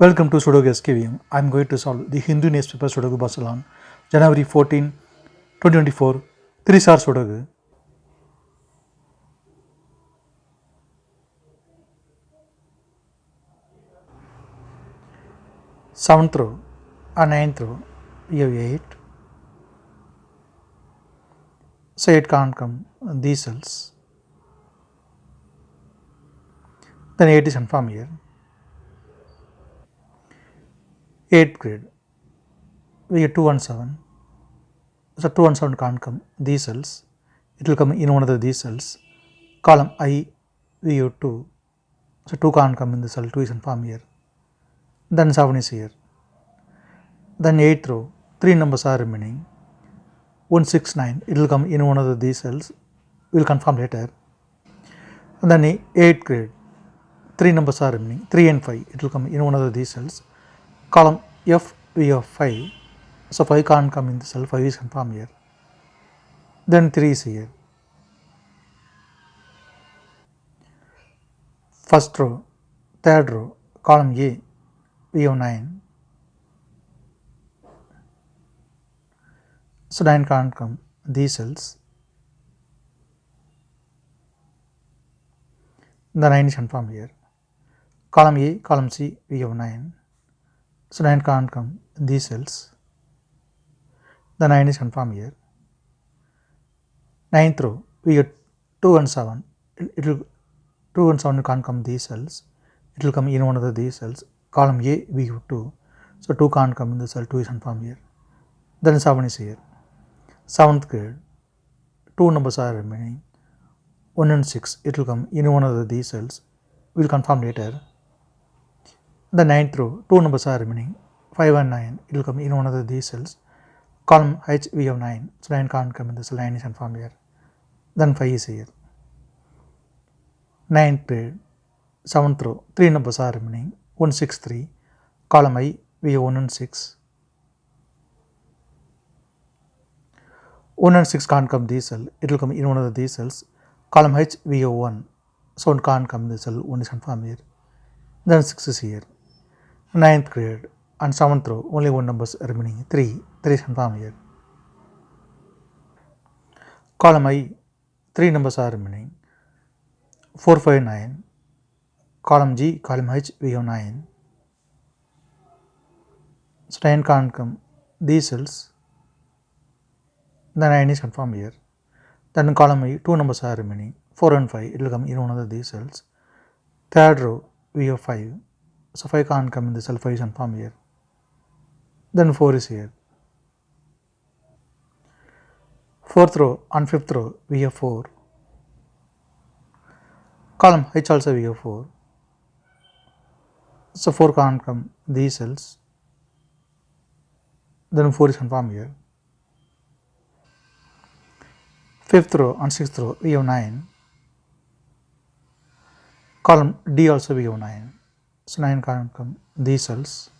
Welcome to Sudoku SkVm. I am going to solve the Hindu newspaper Sudoku Barcelona, January 14, 2024, 3-star Sudoku. Seventh row and ninth row, we have 8. So 8 can't come, these cells. Then 8 is confirmed here. 8th grade, we have 217. So 217 can't come, these cells. It will come in one of these cells. Column I, we have 2. So 2 can't come in the cell, 2 is confirmed here. Then 7 is here. Then 8th row, 3 numbers are remaining. 169, it will come in one of these cells. We will confirm later. And then 8th grade, 3 numbers are remaining, 3 and 5, it will come in one of these cells. Column F, we have 5. So 5 can't come in the cell, 5 is confirmed here. Then 3 is here. First row, third row, column A, we have 9. So 9 can't come, these cells. The 9 is confirmed here. Column A, column C, we have 9. So 9 can't come, these cells. The 9 is confirmed here. 9th row, we get 2 and 7. It will 2 and 7 can't come these cells. It will come in one of these cells. Column A, we have 2. So 2 can't come in the cell, 2 is confirmed here. Then 7 is here. 7th grade, 2 numbers are remaining. 1 and 6, it will come in one of these cells. We will confirm later. The 9th row, 2 numbers are remaining. 5 and 9, it will come in one of these cells. Column H, we have 9. So 9 can't come in the cell, 9 is confirmed here. Then 5 is here. 9th grade, 7th row, 3 numbers are remaining. 1, 6, 3. Column I, we have 1 and 6. 1 and 6 can't come these cells. It will come in one of these cells. Column H, we have 1. So 1 can't come in the cell, 1 is confirmed here. Then 6 is here. 9th grade and 7th row, only 1 numbers remaining. 3. 3 is confirmed here. Column I, 3 numbers are remaining. 4, 5, 9. Column G, column H, we have 9. So 9 can't come these cells. The 9 is confirmed here. Then in column I, 2 numbers are remaining. 4 and 5, it will come in one of these cells. Third row, we have 5. So 5 can't come in the cell, 5 is confirmed here. Then 4 is here. 4th row and 5th row, we have 4. Column H also we have 4. So 4 can't come these cells. Then 4 is confirmed here. 5th row and 6th row, we have 9. Column D also we have 9. So 9 can't come these cells.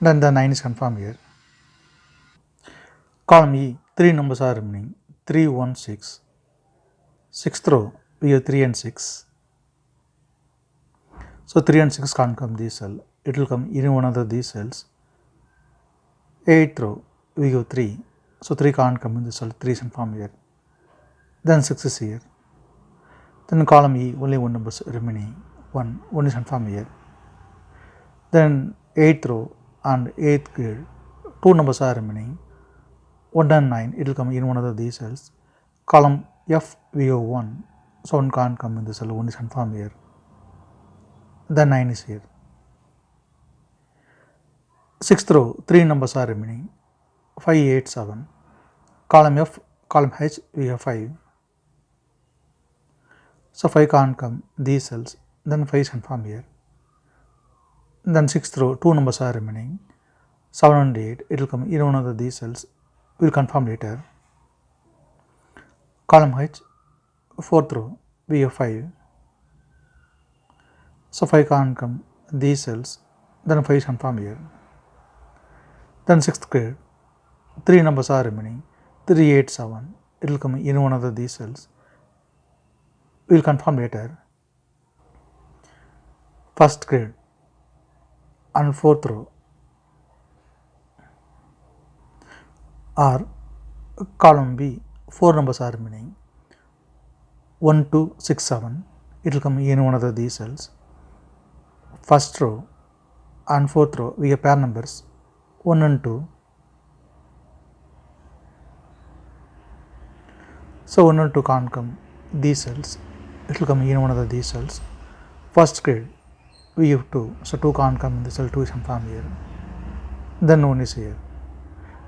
Then the 9 is confirmed here. Column E, 3 numbers are remaining. 3, 1, 6. 6th row, we have 3 and 6. So 3 and 6 can't come this cell. It will come in one of these cells. 8th row, we have 3. So 3 can't come in the cell, 3 is confirmed here. Then 6 is here. Then in column E, only 1 number is remaining. 1. 1 is confirmed here. Then 8th row and 8th grade, 2 numbers are remaining. 1 and 9, it will come in one of these cells. Column F, we have 1. So 1 can't come in the cell, 1 is confirmed here. Then 9 is here. 6th row, 3 numbers are remaining. 5, 8, 7. Column F, column H, we have 5. So 5 can't come these cells. Then 5 is confirmed here. Then 6th row, 2 numbers are remaining. 7 and 8, it will come in one of these cells. We will confirm later. Column H, 4th row, we have 5. So 5 can't come these cells. Then 5 is confirmed here. Then 6th grade, 3 numbers are remaining. 3, 8, 7. It will come in one of these cells. We will confirm later. first grid and fourth row are column B, 4 numbers are remaining, 1, 2, 6, 7. It will come in one of these cells. First row and fourth row we have pair numbers 1 and 2. So 1 and 2 can't come these cells. It will come in one of these cells. First grid we have 2, so 2 can't come in the cell, 2 is confirmed here. Then 1 is here.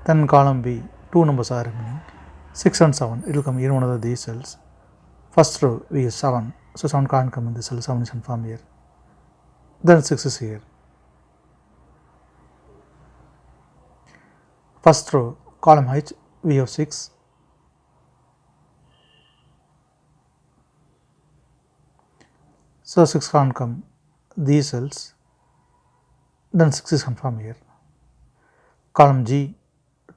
Then column B, 2 numbers are remaining, 6 and 7. It will come in one of these cells. First row we have 7, so 7 can't come in the cell, 7 is confirmed here. Then 6 is here. First row column H we have 6, so 6 can't come these cells, then 6 is confirmed here. Column G,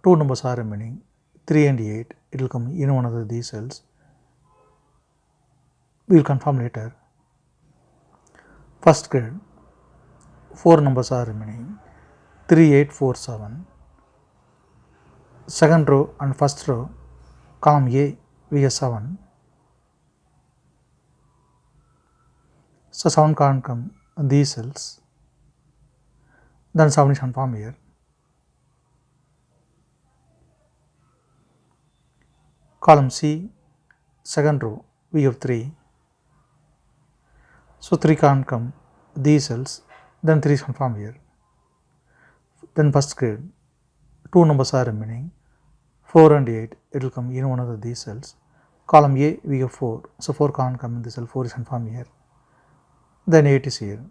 2 numbers are remaining, 3 and 8. It will come in one of these cells. We will confirm later. First grid, 4 numbers are remaining, 3, 8, 4, 7. Second row and first row, column A we have 7, so 7 can't come these cells, then 7 is confirmed here. Column C, second row we have 3, so 3 can't come these cells, then 3 is confirmed here. Then first grid, 2 numbers are remaining, 4 and 8. It will come in one of these cells. Column A we have 4, so 4 can't come in the cell, 4 is confirmed here. Then 8 is here.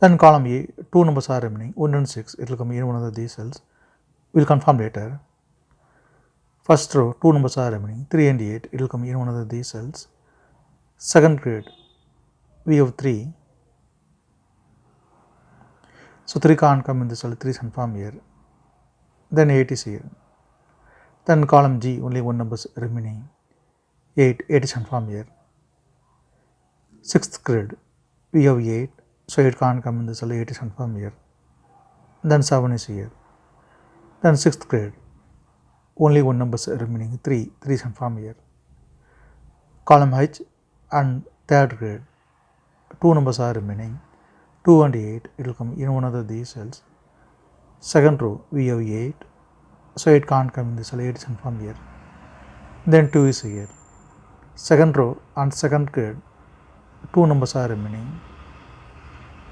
Then column A, 2 numbers are remaining, 1 and 6. It will come in one of these cells. We will confirm later. First row, 2 numbers are remaining, 3 and 8. It will come in one of these cells. Second grid, we have 3. So 3 can't come in the cell, 3 is confirmed here. Then 8 is here. Then column G, only 1 number is remaining, 8. 8 is confirmed here. Sixth grid, we have 8. So 8 can't come in the cell, 8 is confirmed here. Then 7 is here. Then sixth grid, only 1 number is remaining, 3. 3 is confirmed here. Column H and third grid, 2 numbers are remaining, 2 and 8. It will come in one of these cells. Second row we have 8, so 8 can't come in the cell, 8 is confirmed here. Then 2 is here. Second row and second grid, 2 numbers are remaining,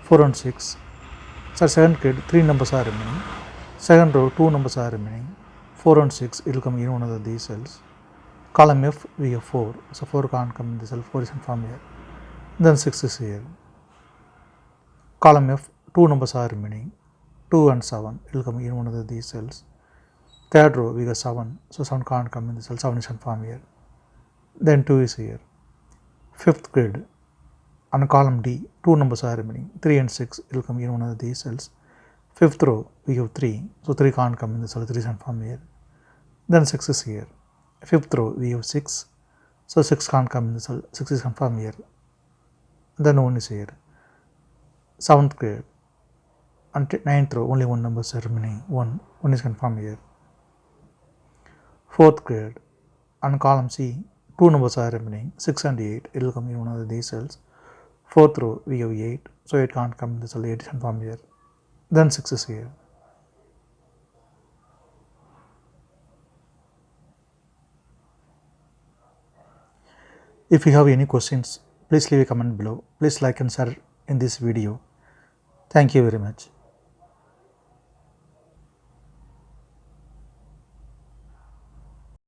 4 and 6. So second grid, 3 numbers are remaining. Second row, 2 numbers are remaining, 4 and 6. It will come in one of these cells. Column F we have 4, so 4 can't come in the cell, 4 is confirmed here. Then 6 is here. Column F, 2 numbers are remaining, 2 and 7. It will come in one of these cells. Third row we got 7, so 7 can't come in the cell, 7 is confirmed here. Then 2 is here. Fifth grid and column D, 2 numbers are remaining, 3 and 6. It will come in one of these cells. Fifth row we have 3, so 3 can't come in the cell, 3 is confirmed here. Then 6 is here. Fifth row we have 6, so 6 can't come in the cell, 6 is confirmed here. Then 1 is here. Seventh grid and ninth row, only 1 number is remaining, 1 is confirmed here. Fourth grid and column C, 2 numbers are remaining, 6 and 8. It will come in one of these cells. Fourth row we have 8, so 8 can't come in the cell, 8 is confirmed here. Then 6 is here. If you have any questions, please leave a comment below. Please like and share in this video. Thank you very much.